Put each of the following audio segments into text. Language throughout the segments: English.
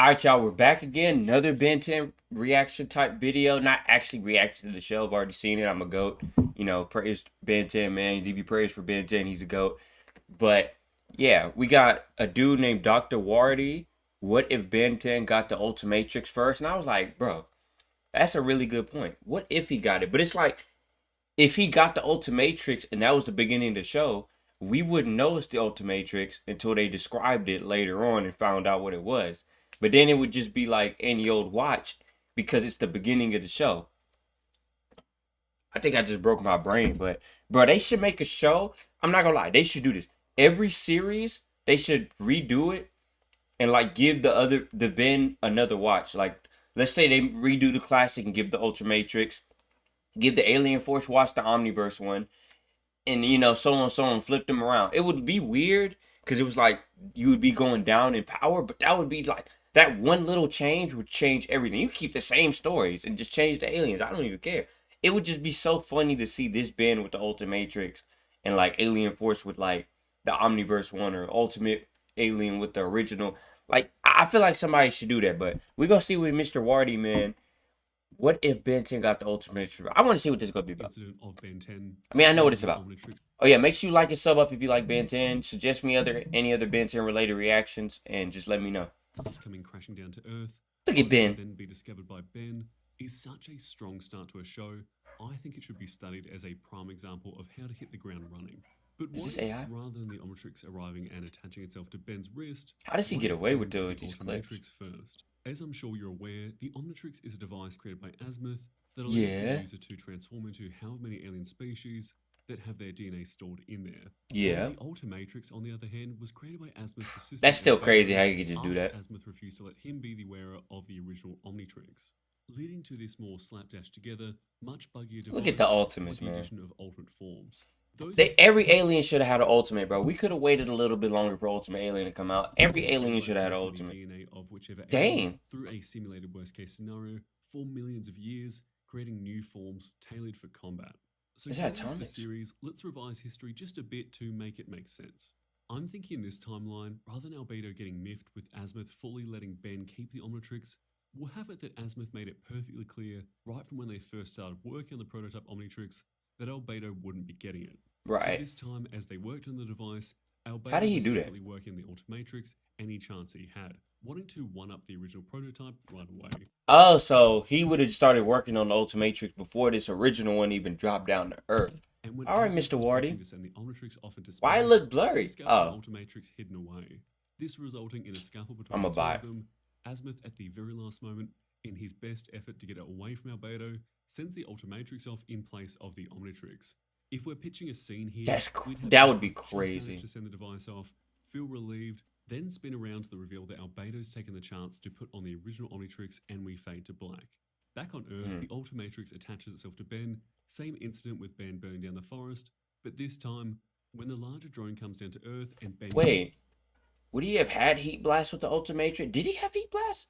Alright, y'all, we're back again. Another Ben 10 reaction type video. Not actually reaction to the show. I've already seen it. I'm a GOAT. You know, praise Ben 10, man. Give you praise for Ben 10. He's a GOAT. But yeah, we got a dude named Dr. Wardy. What if Ben 10 got the Ultimatrix first? And I was like, bro, that's a really good point. What if he got it? But it's like, if he got the Ultimatrix and that was the beginning of the show, we wouldn't know it's the Ultimatrix until they described it later on and found out what it was. But then it would just be like any old watch because it's the beginning of the show. I think I just broke my brain, but bro, they should make a show. I'm not gonna lie, they should do this. Every series, they should redo it and like give the Ben another watch. Like let's say they redo the classic and give the Ultimatrix, give the Alien Force watch the Omniverse one, and you know so on, flip them around. It would be weird because it was like you would be going down in power, but that would be like that one little change would change everything. You keep the same stories and just change the aliens. I don't even care. It would just be so funny to see this band with the Ultimatrix and like Alien Force with like the Omniverse one or Ultimate Alien with the original. Like I feel like somebody should do that, but we gonna see with Mr. Wardy, man. What if Ben 10 got the ultimate? I want to see what this is going to be about. Incident of Ben 10. I mean, I know what it's about. Oh yeah, make sure you like and sub up if you like Ben 10. Suggest me any other Ben 10 related reactions and just let me know. Coming crashing down to Earth. Look at Ben. Then be discovered by Ben is such a strong start to a show. I think it should be studied as a prime example of how to hit the ground running. But what if, rather than the Omnitrix arriving and attaching itself to Ben's wrist, how does he get away with these clips? First? As I'm sure you're aware, the Omnitrix is a device created by Azimuth that allows the user to transform into however many alien species that have their DNA stored in there. Yeah. The Ultimatrix, on the other hand, was created by Azimuth's assistant. That's still crazy how you could just do that. Azimuth refused to let him be the wearer of the original Omnitrix, leading to this more slapdash together, much buggier device. Look at the Ultimate, with the addition of alternate forms. Every alien should have had an ultimate, bro. We could have waited a little bit longer for Ultimate Alien to come out. Every alien should have had an ultimate. DNA of whichever Dang. Through a simulated worst case scenario for millions of years, creating new forms tailored for combat. So going into the series, let's revise history just a bit to make it make sense. I'm thinking in this timeline, rather than Albedo getting miffed with Azimuth fully letting Ben keep the Omnitrix, we'll have it that Azimuth made it perfectly clear right from when they first started working on the prototype Omnitrix that Albedo wouldn't be getting it. Right. So this time, as they worked on the device, Albedo how did he was do that? secretly working the Ultimatrix any chance he had, wanting to one-up the original prototype right away. Oh, so he would have started working on the Ultimatrix before this original one even dropped down to Earth. All right, Mr. Wardy. Why it look blurry? Oh. Ultimatrix hidden away. This resulting in a scuffle between the two of them. Azimuth, at the very last moment, in his best effort to get it away from Albedo, sends the Ultimatrix off in place of the Omnitrix. If we're pitching a scene here, that would be crazy. To send the device off, feel relieved, then spin around to the reveal that Albedo's taken the chance to put on the original Omnitrix, and we fade to black. Back on Earth, the Ultimatrix attaches itself to Ben. Same incident with Ben burning down the forest, but this time, when the larger drone comes down to Earth and Ben... Wait, would he have had Heat Blast with the Ultimatrix? Did he have Heat Blast?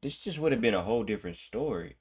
This just would have been a whole different story.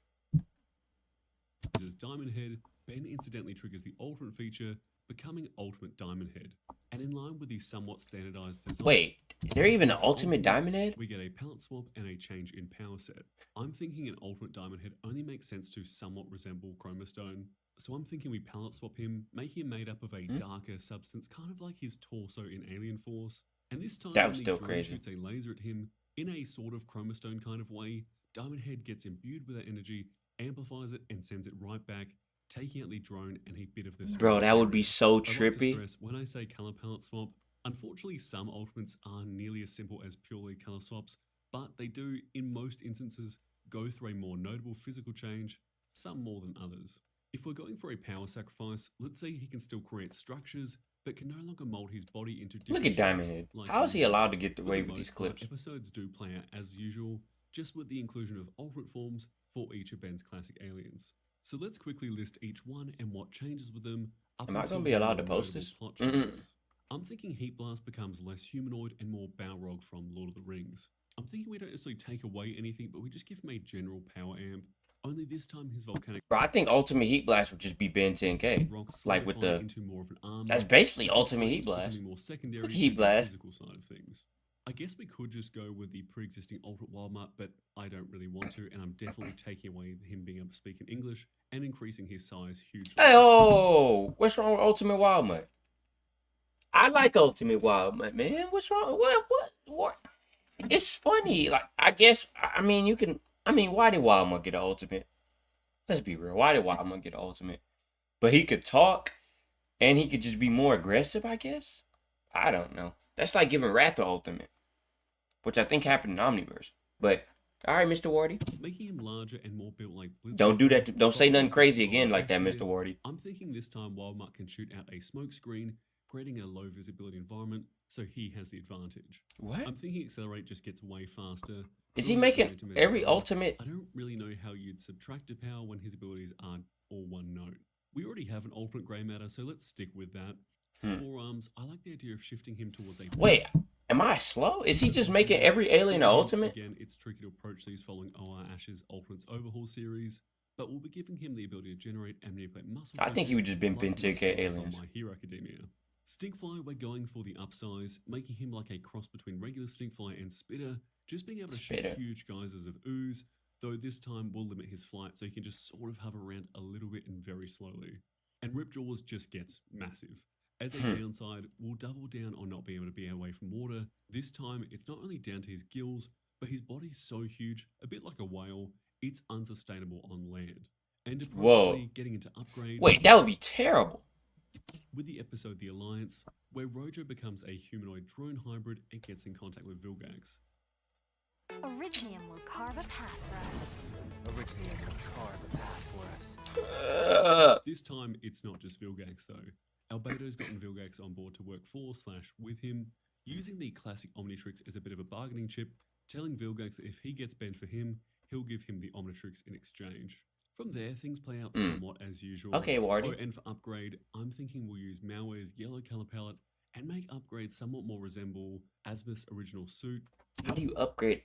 As Diamond Head, Ben incidentally triggers the ultimate feature, becoming Ultimate Diamond Head. And in line with the somewhat standardized design... Wait, is there even an Ultimate Diamond Head? We get a palette swap and a change in power set. I'm thinking an Ultimate Diamond Head only makes sense to somewhat resemble Chroma Stone. So I'm thinking we palette swap him, make him made up of a darker substance, kind of like his torso in Alien Force. And this time, that was when still the drone crazy. Shoots a laser at him, in a sort of Chroma Stone kind of way, Diamond Head gets imbued with that energy, amplifies it, and sends it right back, taking out the drone and a bit of this. Bro, that would be so trippy. Like to stress, when I say color palette swap, unfortunately some Ultimates aren't nearly as simple as purely color swaps, but they do, in most instances, go through a more notable physical change, some more than others. If we're going for a power sacrifice, let's say he can still create structures, but can no longer mold his body into different shapes. Look at Diamond Head. How is he allowed to get away with these clips? Episodes do play out as usual, just with the inclusion of alternate forms for each of Ben's classic aliens. So let's quickly list each one and what changes with them. Am I going to be allowed to post this? I'm thinking Heat Blast becomes less humanoid and more Balrog from Lord of the Rings. I'm thinking we don't necessarily take away anything, but we just give him a general power amp. Only this time his volcanic... Bro, I think Ultimate Heat Blast would just be Ben 10K. Like with the... Into more of an arm. That's basically Ultimate Heat Blast. More secondary Heat Blast. Physical side of things. I guess we could just go with the pre-existing alternate Walmart, but I don't really want to, and I'm definitely taking away him being able to speak in English and increasing his size hugely. Hey, oh, what's wrong with Ultimate Wildmutt? I like Ultimate Wildmutt, man. What's wrong? What? It's funny. Like, I guess, I mean, you can, I mean, why did Wildmutt get an Ultimate? Let's be real. Why did Wildmutt get an Ultimate? But he could talk, and he could just be more aggressive, I guess. I don't know. That's like giving Wrath the Ultimate, which I think happened in Omniverse. But all right, Mr. Wardy. Making him larger and more built like Blizzard. Don't do that. Don't say nothing crazy again like that, Mr. Wardy. I'm thinking this time Wildmutt can shoot out a smoke screen, creating a low visibility environment, so he has the advantage. What? I'm thinking Accelerate just gets way faster. Is he making every ultimate? I don't really know how you'd subtract a power when his abilities aren't all one note. We already have an ultimate grey matter, so let's stick with that. Forearms, I like the idea of shifting him towards a... Wait, am I slow? Is he just making every alien an ultimate? Again, it's tricky to approach these following OR Ash's Ultimates Overhaul series, but we'll be giving him the ability to generate and manipulate muscle. I think he would just been Benteke aliens. From My Hero Academia. Stinkfly, we're going for the upsize, making him like a cross between regular Stinkfly and Spitter, just being able to shoot huge geysers of ooze, though this time we'll limit his flight so he can just sort of hover around a little bit and very slowly. And Ripjaws just gets massive. As a downside, we'll double down on not being able to be away from water. This time, it's not only down to his gills, but his body's so huge, a bit like a whale, it's unsustainable on land. And appropriately getting into upgrade... Wait, that would be terrible. With the episode The Alliance, where Rojo becomes a humanoid drone hybrid and gets in contact with Vilgax. Originium will carve a path for us. Originium will carve a path for us. This time, it's not just Vilgax though. Albedo's gotten Vilgax on board to work for/with him, using the classic Omnitrix as a bit of a bargaining chip, telling Vilgax that if he gets Ben for him, he'll give him the Omnitrix in exchange. From there, things play out somewhat as usual. Okay, Wardy. Oh, and for upgrade, I'm thinking we'll use Malware's yellow color palette and make upgrade somewhat more resemble Asmus' original suit. How do you upgrade?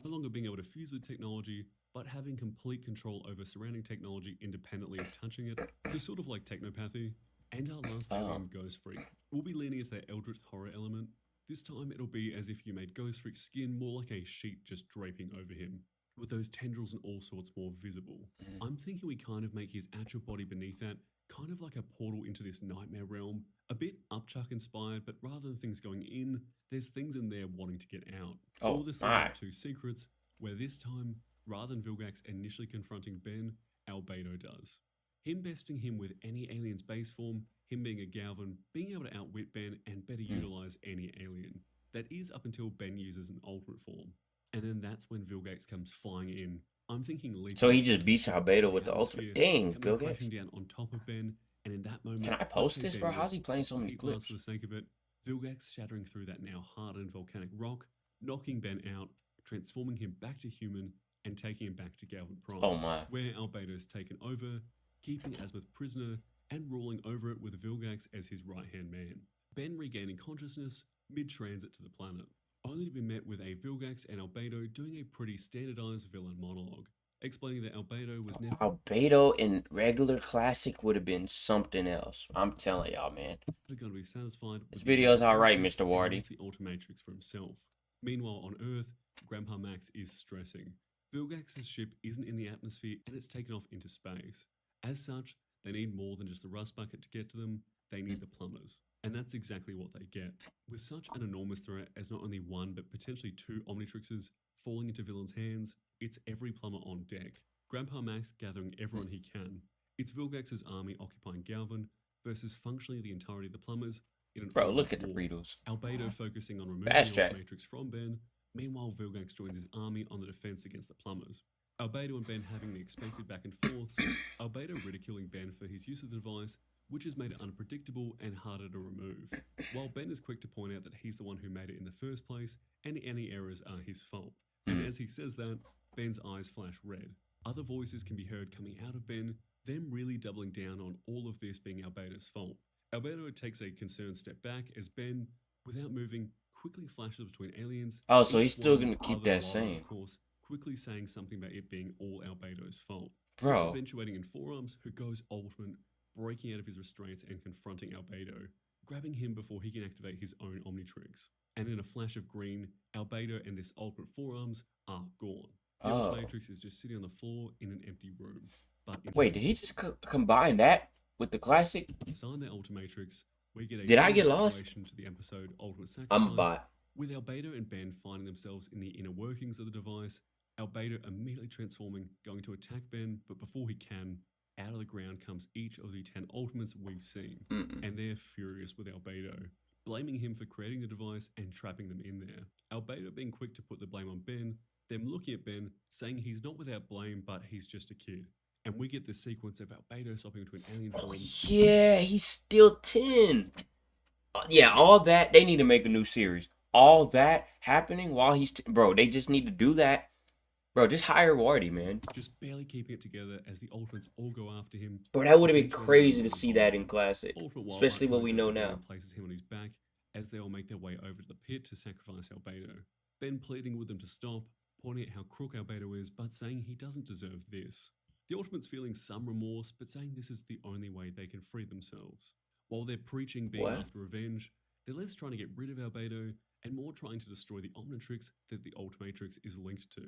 No longer being able to fuse with technology, but having complete control over surrounding technology independently of touching it, so sort of like technopathy. And our last alien, Ghost Freak. We'll be leaning into that Eldritch horror element. This time it'll be as if you made Ghost Freak's skin more like a sheet just draping over him, with those tendrils and all sorts more visible. I'm thinking we kind of make his actual body beneath that kind of like a portal into this nightmare realm, a bit Upchuck inspired, but rather than things going in, there's things in there wanting to get out. All this leading to secrets, where this time, rather than Vilgax initially confronting Ben, Albedo does. Him besting him with any alien's base form, him being a Galvan, being able to outwit Ben and better utilize any alien. That is up until Ben uses an ultimate form. And then that's when Vilgax comes flying in. I'm thinking so he just beats Albedo with the ultimate. Dang, Vilgax. Crashing down on top of Ben, and in that moment... Can I post this, bro? How's he playing so many clips? For the sake of it, Vilgax shattering through that now hardened volcanic rock, knocking Ben out, transforming him back to human, and taking him back to Galvan Prime. Oh my. Where Albedo's taken over, keeping Asmuth prisoner, and ruling over it with Vilgax as his right-hand man. Ben regaining consciousness mid-transit to the planet, only to be met with a Vilgax and Albedo doing a pretty standardized villain monologue, explaining that Albedo was never... Albedo in regular classic would have been something else. I'm telling y'all, man. ...going to be satisfied... This video's alright, Mr. Wardy. ...the Ultimatrix for himself. Meanwhile, on Earth, Grandpa Max is stressing. Vilgax's ship isn't in the atmosphere and it's taken off into space. As such, they need more than just the rust bucket to get to them, they need the plumbers. And that's exactly what they get. With such an enormous threat as not only one but potentially two Omnitrixes falling into villains' hands, it's every plumber on deck. Grandpa Max gathering everyone he can. It's Vilgax's army occupying Galvan versus functionally the entirety of the plumbers in an... Bro, look at the Breedles. Albedo focusing on removing the Ultimatrix from Ben. Meanwhile, Vilgax joins his army on the defense against the plumbers. Albedo and Ben having the expected back and forths, Albedo ridiculing Ben for his use of the device, which has made it unpredictable and harder to remove, while Ben is quick to point out that he's the one who made it in the first place and any errors are his fault. And as he says that, Ben's eyes flash red. Other voices can be heard coming out of Ben, them really doubling down on all of this being Albedo's fault. Albedo takes a concerned step back as Ben, without moving, quickly flashes between aliens. Oh, so he's still going to keep that same. Of course, quickly saying something about it being all Albedo's fault. Bro. This eventuating in Forearms, who goes ultimate, breaking out of his restraints and confronting Albedo, grabbing him before he can activate his own Omnitrix. And in a flash of green, Albedo and this Ultimate Forearms are gone. The Oh. Ultimatrix is just sitting on the floor in an empty room. But wait, did he just combine that with the classic? Inside the Ultimatrix, we get a Did I get situation lost? to the episode Ultimate Sacrifice. I'm a bot. With Albedo and Ben finding themselves in the inner workings of the device, Albedo immediately transforming, going to attack Ben, but before he can, out of the ground comes each of the 10 Ultimates we've seen, and they're furious with Albedo, blaming him for creating the device and trapping them in there. Albedo being quick to put the blame on Ben, them looking at Ben, saying he's not without blame, but he's just a kid. And we get the sequence of Albedo swapping between alien forms. Yeah, he's still 10. Yeah, all that, they need to make a new series. All that happening while he's... bro, they just need to do that. Bro, just hire Wardy, man. Just barely keeping it together as the Ultimates all go after him. Bro, that would have been crazy to see that in Classic. Ultimate Especially what Wildlife we goes know over now. and places him on his back as they all make their way over to the pit to sacrifice Albedo. Ben pleading with them to stop, pointing out how crook Albedo is, but saying he doesn't deserve this. The Ultimates feeling some remorse, but saying this is the only way they can free themselves. While they're preaching being after revenge, they're less trying to get rid of Albedo and more trying to destroy the Omnitrix that the Ultimatrix is linked to,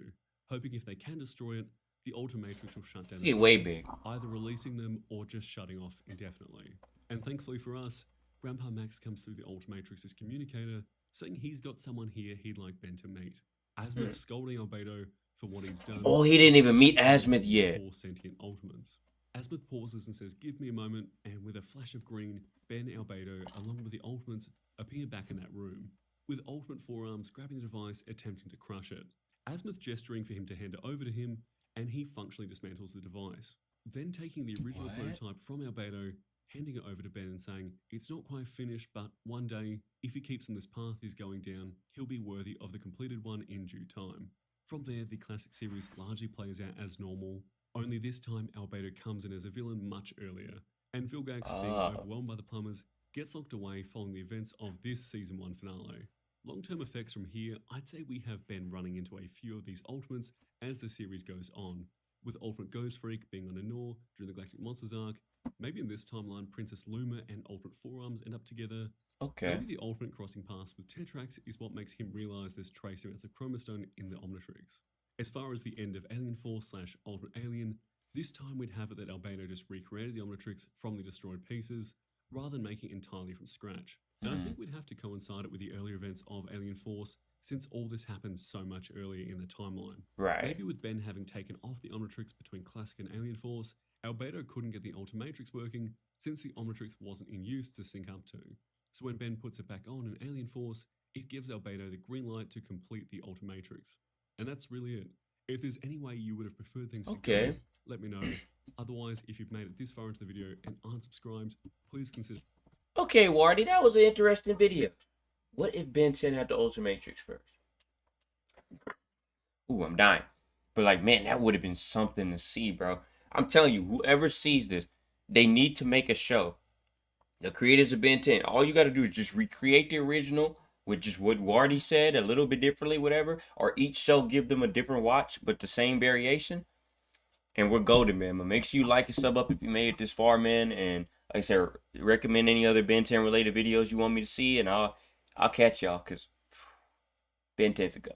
hoping if they can destroy it, the Ultimatrix will shut down. Get way big. Either releasing them or just shutting off indefinitely. And thankfully for us, Grandpa Max comes through the Ultimatrix's communicator, saying he's got someone here he'd like Ben to meet. Azimuth scolding Albedo for what he's done. Oh, he didn't even meet Azimuth yet. Poor sentient Ultimates. Azimuth pauses and says, "Give me a moment," and with a flash of green, Ben and Albedo, along with the Ultimates, appear back in that room, with Ultimate Forearms grabbing the device, attempting to crush it. Azimuth gesturing for him to hand it over to him, and he functionally dismantles the device. Then taking the original prototype from Albedo, handing it over to Ben and saying, "It's not quite finished, but one day, if he keeps on this path he's going down, he'll be worthy of the completed one in due time." From there, the classic series largely plays out as normal, only this time Albedo comes in as a villain much earlier, and Vilgax, being overwhelmed by the plumbers, gets locked away following the events of this Season 1 finale. Long-term effects from here, I'd say we have Ben running into a few of these Ultimates as the series goes on, with Ultimate Ghost Freak being on Anor during the Galactic Monsters arc. Maybe in this timeline, Princess Luma and Ultimate Forearms end up together. Okay. Maybe the Ultimate crossing paths with Tetrax is what makes him realise there's trace amounts of chromostone in the Omnitrix. As far as the end of Alien Force / Ultimate Alien, this time we'd have it that Albedo just recreated the Omnitrix from the destroyed pieces, rather than making it entirely from scratch. And I think we'd have to coincide it with the earlier events of Alien Force, since all this happens so much earlier in the timeline. Right. Maybe with Ben having taken off the Omnitrix between Classic and Alien Force, Albedo couldn't get the Ultimatrix working since the Omnitrix wasn't in use to sync up to. So when Ben puts it back on in Alien Force, it gives Albedo the green light to complete the Ultimatrix. And that's really it. If there's any way you would have preferred things to go, let me know. Otherwise, if you've made it this far into the video and aren't subscribed, please consider... Okay, Wardy, that was an interesting video. What if Ben 10 had the Ultimatrix first? Ooh, I'm dying. But like, man, that would have been something to see, bro. I'm telling you, whoever sees this, they need to make a show. The creators of Ben 10, all you got to do is just recreate the original with just what Wardy said, a little bit differently, whatever. Or each show give them a different watch, but the same variation. And we're golden, man. But make sure you like and sub up if you made it this far, man. And like I said, recommend any other Ben 10 related videos you want me to see. And I'll catch y'all, because Ben 10's a go.